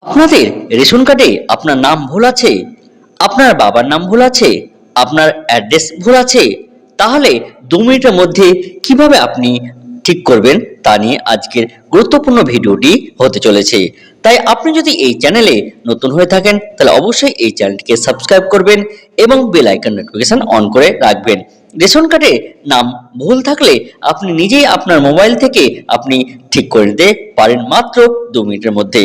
আপনাদের রেশন কার্ডে আপনার নাম ভুল আছে, আপনার বাবার নাম ভুল আছে, আপনার অ্যাড্রেস ভুল আছে, তাহলে 2 মিনিটের মধ্যে কিভাবে আপনি ঠিক করবেন তা নিয়ে আজকের গুরুত্বপূর্ণ ভিডিওটি হতে চলেছে। তাই আপনি যদি এই চ্যানেলে নতুন হয়ে থাকেন তাহলে অবশ্যই এই চ্যানেলটিকে সাবস্ক্রাইব করবেন এবং বেল আইকন নোটিফিকেশন অন করে রাখবেন। রেশন কার্ডে নাম ভুল থাকলে আপনি নিজেই আপনার মোবাইল থেকে আপনি ঠিক করে নিতে পারেন মাত্র 2 মিনিটের মধ্যে।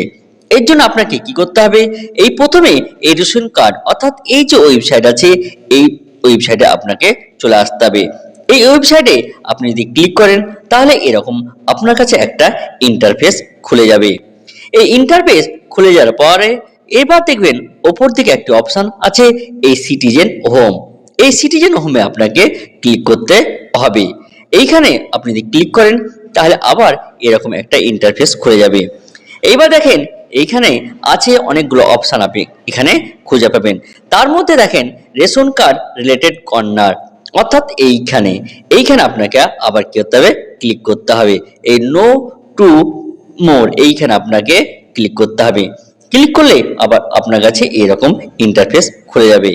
এর জন্য আপনাকে কি করতে হবে, এই প্রথমে এই রেশন কার্ড অর্থাৎ এই যে ওয়েবসাইট আছে এই ওয়েবসাইটে আপনাকে চলে আসতে হবে। এই ওয়েবসাইটে আপনি যদি ক্লিক করেন তাহলে এরকম আপনার কাছে একটা ইন্টারফেস খুলে যাবে। এই ইন্টারফেস খুলে যাওয়ার পরে এবার দেখবেন ওপর দিকে একটি অপশন আছে এই সিটিজেন হোম। এই সিটিজেন হোমে আপনাকে ক্লিক করতে হবে। এইখানে আপনি যদি ক্লিক করেন তাহলে আবার এরকম একটা ইন্টারফেস খুলে যাবে। এইবার দেখেন এইখানে আছে অনেকগুলো অপশন আপনি এখানে খুঁজে পাবেন। তার মধ্যে দেখেন রেশন কার্ড রিলেটেড কর্নার অর্থাৎ এইখানে আপনাকে আবার কি করতে হবে, ক্লিক করতে হবে। এই নো টু মোর এইখানে আপনাকে ক্লিক করতে হবে। ক্লিক করলে আবার আপনার কাছে এরকম ইন্টারফেস খুলে যাবে।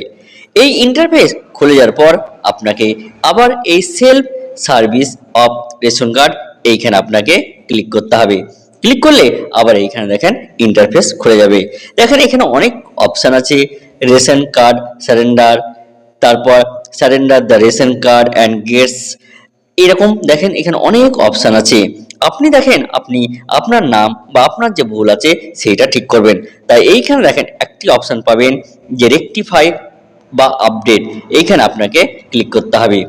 এই ইন্টারফেস খুলে যাওয়ার পর আপনাকে আবার এই self service of ration card এইখানে আপনাকে ক্লিক করতে হবে। ক্লিক করলে আবার এইখানে দেখেন ইন্টারফেস খুলে যাবে। দেখেন এখানে অনেক অপশন আছে, রেশন কার্ড সারেন্ডার, তারপর surrender the ration card and gets, এরকম দেখেন এখানে অনেক অপশন আছে। আপনি দেখেন আপনি আপনার নাম বা আপনার যে ভুল আছে সেইটা ঠিক করবেন। তাই এইখানে দেখেন একটি অপশন পাবেন যে রেকটিফাই বা আপডেট, এইখানে আপনাকে ক্লিক করতে হবে।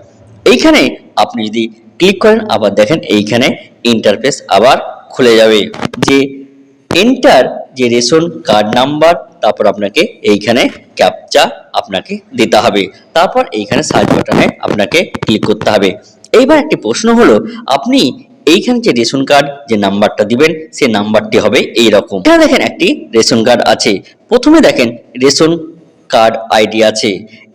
এইখানে আপনি যদি ক্লিক করেন আবার দেখেন এইখানে ইন্টারফেস আবার খুলে যাবে যে এন্টার যে রেশন কার্ড নাম্বার, তারপর আপনাকে এইখানে ক্যাপচা আপনাকে দিতে হবে, তারপর এইখানে সার্চ বাটনে আপনাকে ক্লিক করতে হবে। এইবার একটি প্রশ্ন হলো, আপনি এইখানে যে রেশন কার্ড যে নাম্বারটা দিবেন সেই নাম্বারটি হবে এই রকম। এখানে দেখেন একটি রেশন কার্ড আছে, প্রথমে দেখেন রেশন কার্ড আইডি আছে।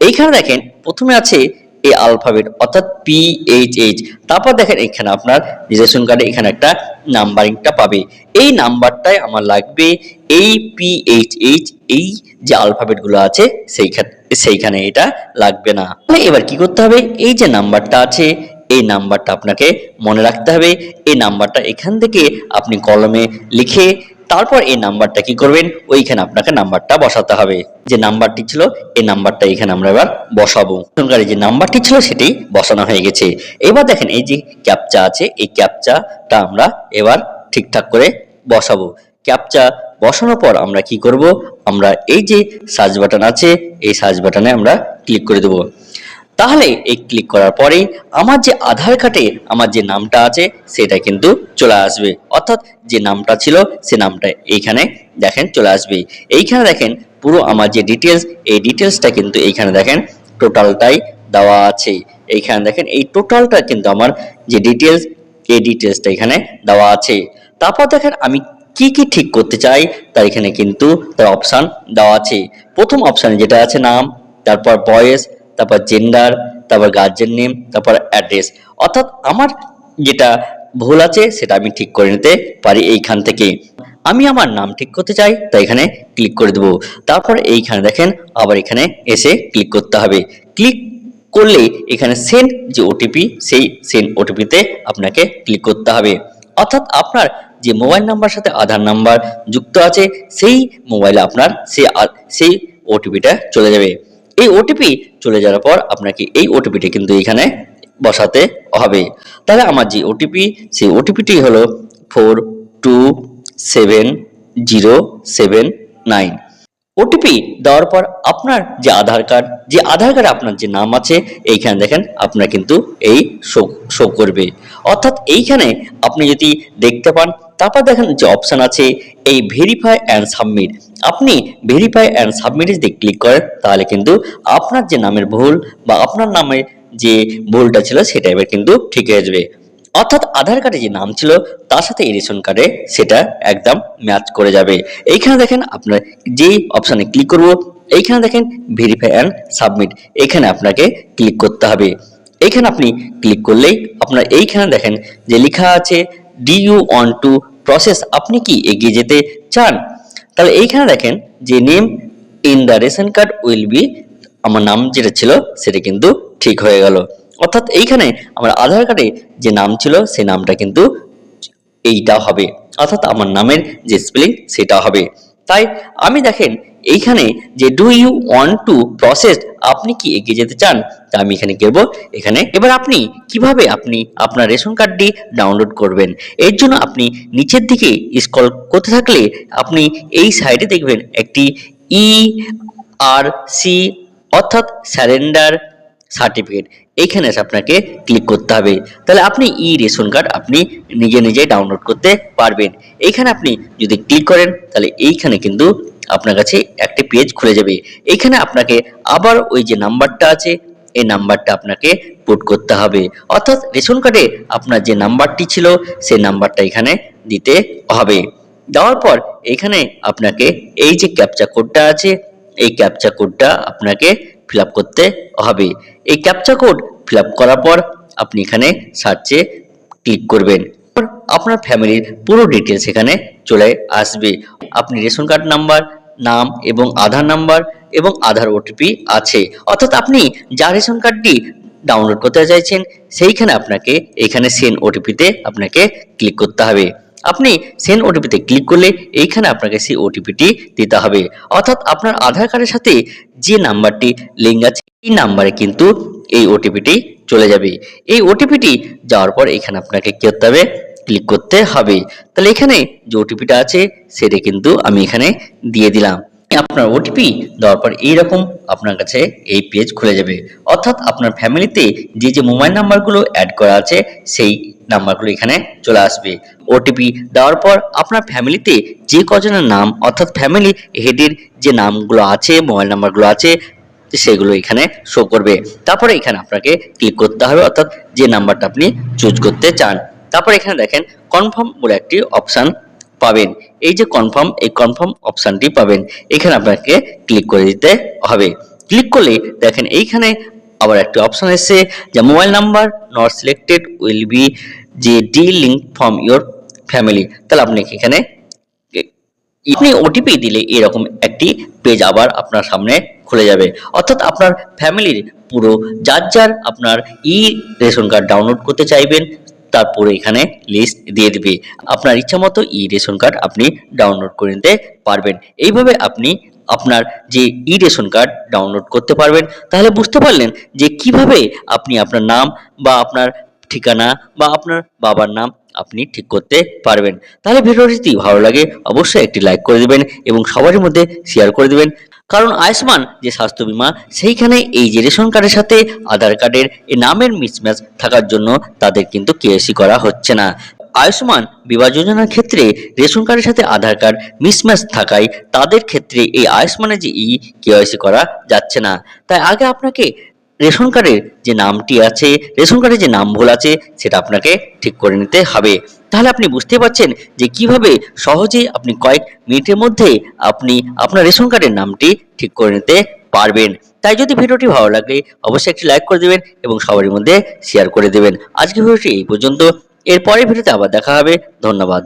এইখানে দেখেন প্রথমে আছে এই আলফাবেট অর্থাৎ PHH, তারপর দেখেন এখানে আপনার রেশন কার্ডে এখানে একটা নাম্বারিংটা পাবে। এই নাম্বারটাই আমার লাগবে, এই PHH এই যে আলফাবেট গুলো আছে সেইখানে এটা লাগবে না। তাহলে এবার কি করতে হবে, এই যে নাম্বারটা আছে এই নাম্বারটা আপনাকে মনে রাখতে হবে। এই নাম্বারটা এখান থেকে আপনি কলমে লিখে তারপর এই নাম্বারটা কি করবেন, ওইখানে আপনাকে নাম্বারটা বসাতে হবে। যে নাম্বারটি ছিল এই নাম্বারটা এখানে আমরা এবার বসাবো। যে নাম্বারটি ছিল সেটি বসানো হয়ে গেছে। এবার দেখেন এই যে ক্যাপচা আছে এই ক্যাপচাটা আমরা এবার ঠিকঠাক করে বসাবো। ক্যাপচা বসানোর পর আমরা কি করব, আমরা এই যে সার্চ বাটন আছে এই সার্চ বাটনে আমরা ক্লিক করে দেবো। তাহলে এই ক্লিক করার পরেই আমার যে আধার কার্ডে আমার যে নামটা আছে সেটা কিন্তু চলে আসবে, অর্থাৎ যে নামটা ছিল সে নামটা এইখানে দেখেন চলে আসবে। এইখানে দেখেন পুরো আমার যে ডিটেলস এই ডিটেলসটা কিন্তু এইখানে দেখেন টোটালটাই দেওয়া আছে। এইখানে দেখেন এই টোটালটা কিন্তু আমার যে ডিটেলস এই ডিটেলসটা এখানে দেওয়া আছে। তারপর দেখেন আমি কি কি ঠিক করতে চাই তার এখানে কিন্তু তার অপশন দেওয়া আছে। প্রথম অপশনে যেটা আছে নাম, তারপর বয়স, তারপর জেন্ডার, তারপর গার্জেন নেম, তারপর অ্যাড্রেস, অর্থাৎ আমার যেটা ভুল আছে সেটা আমি ঠিক করে নিতে পারি এইখান থেকে। আমি আমার নাম ঠিক করতে চাই তাই এখানে ক্লিক করে দেবো। তারপর এইখানে দেখেন আবার এখানে এসে ক্লিক করতে হবে। ক্লিক করলে এখানে সেন্ড যে ওটিপি সেই সেন্ড ওটিপিতে আপনাকে ক্লিক করতে হবে, অর্থাৎ আপনার যে মোবাইল নাম্বার সাথে আধার নাম্বার যুক্ত আছে সেই মোবাইলে আপনার সেই ওটিপিটা চলে যাবে। এই ওটিপি চলে যাওয়ার পর আপনাকে এই ওটিপিটি কিন্তু এখানে বসাতে হবে। তাহলে আমার যে ওটিপি সেই ওটিপিটি হলো 427079। ওটিপি দেওয়ার পর আপনার যে আধার কার্ডে আপনার যে নাম আছে এইখানে দেখেন আপনার কিন্তু এই শো করবে, অর্থাৎ এইখানে আপনি যদি দেখতে পান তারপর দেখেন যে অপশন আছে এই ভেরিফাই অ্যান্ড সাবমিট। আপনি ভেরিফাই অ্যান্ড সাবমিট যদি ক্লিক করেন তাহলে কিন্তু আপনার যে নামের ভুল বা আপনার নামে যে ভুলটা ছিল সেটা এবার কিন্তু ঠিক হয়ে যাবে, অর্থাৎ আধার কার্ডে যে নাম ছিল তার সাথে এই রেশন কার্ডে সেটা একদম ম্যাচ করে যাবে। এইখানে দেখেন আপনার যেই অপশনে ক্লিক করব এইখানে দেখেন ভেরিফাই অ্যান্ড সাবমিট, এখানে আপনাকে ক্লিক করতে হবে। এইখানে আপনি ক্লিক করলেই আপনার এইখানে দেখেন যে লেখা আছে do you want to process, আপনি কি এগিয়ে যেতে চান। তাহলে এইখানে দেখেন যে name in the ration card will be, আমার নাম যেটা ছিল সেটা কিন্তু ঠিক হয়ে গেল। অর্থাৎ এইখানে আমার আধার কার্ডে যে নাম ছিল সেই নামটা কিন্তু এইটা হবে, অর্থাৎ আমার নামের যে স্পেলিং সেটা হবে। তাই আমি দেখেন এইখানে যে do you want to process, আপনি কি এগিয়ে যেতে চান, তা আমি এখানে করব। এখানে এবার আপনি কিভাবে আপনি আপনার রেশন কার্ডটি ডাউনলোড করবেন, এর জন্য আপনি নিচের দিকে স্ক্রল করতে থাকলে আপনি এই সাইডে দেখবেন একটি ERC অর্থাৎ সারেন্ডার সার্টিফিকেট, এইখানে এসে আপনাকে ক্লিক করতে হবে। তাহলে আপনি রেশন কার্ড আপনি নিজে নিজে ডাউনলোড করতে পারবেন। এইখানে আপনি যদি ক্লিক করেন তাহলে এইখানে কিন্তু আপনার কাছে একটা পেজ খুলে যাবে। এইখানে আপনাকে আবার ওই যে নাম্বারটা আছে এই নাম্বারটা আপনাকে পুট করতে হবে, অর্থাৎ রেশন কার্ডে আপনার যে নাম্বারটি ছিল সেই নাম্বারটা এখানে দিতে হবে। দেওয়ার পর এখানে আপনাকে এই যে ক্যাপচা কোডটা আছে এই ক্যাপচা কোডটা আপনাকে ফিল আপ করতে হবে। এই ক্যাপচা কোড ফিল আপ করার পর আপনি এখানে সার্চে ক্লিক করবেন, আপনার ফ্যামিলির পুরো ডিটেলস এখানে চলে আসবে। আপনি রেশন কার্ড নাম্বার, নাম এবং আধার নাম্বার এবং আধার ওটিপি আছে, অর্থাৎ আপনি যা রেশন কার্ডটি ডাউনলোড করতে চাইছেন সেইখানে আপনাকে এখানে সেন্ড ওটিপিতে আপনাকে ক্লিক করতে হবে। আপনি সেন্ড ওটিপিতে ক্লিক করলে এইখানে আপনাকে সেই ওটিপিটি দিতে হবে, অর্থাৎ আপনার আধার কার্ডের সাথে যে নাম্বারটি লিঙ্ক আছে এই নাম্বারে কিন্তু এই ওটিপিটি চলে যাবে। এই ওটিপিটি যাওয়ার পর এখানে আপনাকে কি করতে হবে, ক্লিক করতে হবে। তাহলে এখানে যে ওটিপিটা আছে সেটা কিন্তু আমি এখানে দিয়ে দিলাম। আপনার ওটিপি দেওয়ার পর এইরকম আপনার কাছে এই পেজ খুলে যাবে, অর্থাৎ আপনার ফ্যামিলিতে যে যে মোবাইল নাম্বারগুলো অ্যাড করা আছে সেই নাম্বারগুলো এখানে চলে আসবে। ওটিপি দেওয়ার পর আপনার ফ্যামিলিতে যে কজনের নাম অর্থাৎ ফ্যামিলি হেডের যে নামগুলো আছে মোবাইল নাম্বারগুলো আছে সেগুলো এখানে শো করবে। তারপরে এখানে আপনাকে ক্লিক করতে হবে, অর্থাৎ যে নাম্বারটা আপনি চুজ করতে চান। তারপর এখানে দেখেন কনফার্ম বলে একটি অপশন পাবেন, এই যে কনফার্ম, এই কনফার্ম অপশনটি পাবেন, এখানে আপনাকে ক্লিক করে দিতে হবে। ক্লিক করলে দেখেন এইখানে আবার একটি অপশন এসেছে যে mobile number not selected will be যে delink from your family. তাহলে আপনি এখানে আপনি ওটিপি দিলে এরকম একটি পেজ আবার আপনার সামনে খুলে যাবে, অর্থাৎ আপনার ফ্যামিলির পুরো যার যার আপনার রেশন কার্ড ডাউনলোড করতে চাইবেন তারপরে এখানে লিস্ট দিয়ে দিবে। আপনার ইচ্ছা মতো রেশন কার্ড আপনি ডাউনলোড করে নিতে পারবেন। এইভাবে আপনি আপনার যে রেশন কার্ড ডাউনলোড করতে পারবেন। তাহলে বুঝতে পারলেন যে কিভাবে আপনি আপনার নাম বা আপনার ঠিকানা বা আপনার বাবার নাম আপনি ঠিক করতে পারবেন। তাহলে ভিডিওটি যদি ভালো লাগে অবশ্যই একটি লাইক করে দিবেন এবং সবার মধ্যে শেয়ার করে দিবেন, কারণ আয়ুষ্মান যে স্বাস্থ্য বীমা সেইখানে এই যে রেশন কার্ডের সাথে আধার কার্ডের এই নামের মিসম্যাচ থাকার জন্য তাদের কিন্তু কেওয়াইসি করা হচ্ছে না। আয়ুষ্মান বিমা যোজনার ক্ষেত্রে রেশন কার্ডের সাথে আধার কার্ড মিসম্যাচ থাকায় তাদের ক্ষেত্রে এই আয়ুষ্মানের যে কেওয়াইসি করা যাচ্ছে না। তাই আগে আপনাকে রেশন কার্ডের যে নামটি আছে, রেশন কার্ডের যে নাম ভুল আছে সেটা আপনাকে ঠিক করে নিতে হবে। তাহলে আপনি বুঝতে পারছেন যে কিভাবে সহজেই আপনি কয়েক মিনিটের মধ্যে আপনি আপনার রেশন কার্ডের নামটি ঠিক করে নিতে পারবেন। তাই যদি ভিডিওটি ভালো লাগে অবশ্যই একটি লাইক করে দেবেন এবং সবার মধ্যে শেয়ার করে দেবেন। আজকের ভিডিওটি এই পর্যন্ত, এর পরের ভিডিওতে আবার দেখা হবে। ধন্যবাদ।